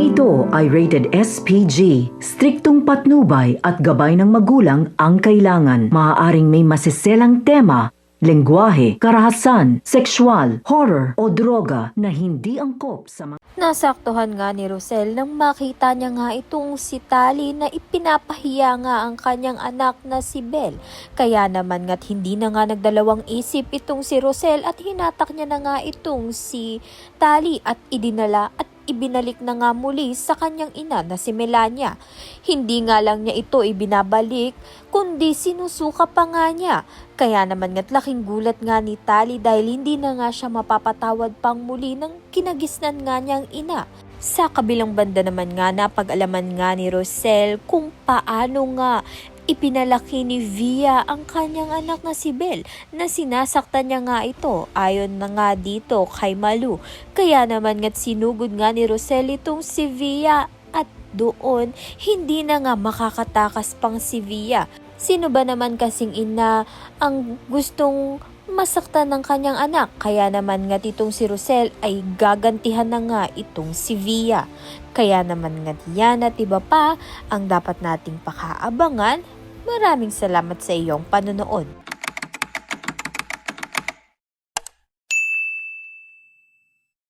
ito ay rated SPG. Striktong patnubay at gabay ng magulang ang kailangan. Maaaring may masiselang tema, lengguwahe, karahasan, sexual, horror o droga na hindi angkop sa mga... Nasaktuhan nga ni Rosel nang makita niya nga itong si Tali na ipinapahiya nga ang kanyang anak na si Bel. Kaya naman nga't hindi na nga nagdalawang isip itong si Rosel at hinatak niya na nga itong si Tali at idinala at ibinalik na nga muli sa kanyang ina na si Melania. Hindi nga lang niya ito ibinabalik, kundi sinusuka pa nga niya. Kaya naman nga't laking gulat nga ni Tali dahil hindi na nga siya mapapatawad pang muli ng kinagisnan nga niyang ina. Sa kabilang banda naman nga napag-alaman nga ni Rosel kung paano nga ipinalaki ni Via ang kanyang anak na si Bel na sinasaktan niya nga ito ayon na nga dito kay Malu. Kaya naman nga't sinugod nga ni Rosel itong si Via at doon hindi na nga makakatakas pang si Via. Sino ba naman kasing ina ang gustong masaktan ng kanyang anak? Kaya naman nga itong si Rosel ay gagantihan na nga itong si Via. Kaya naman nga yan at iba pa ang dapat nating pakaabangan. Maraming salamat sa iyong panonood.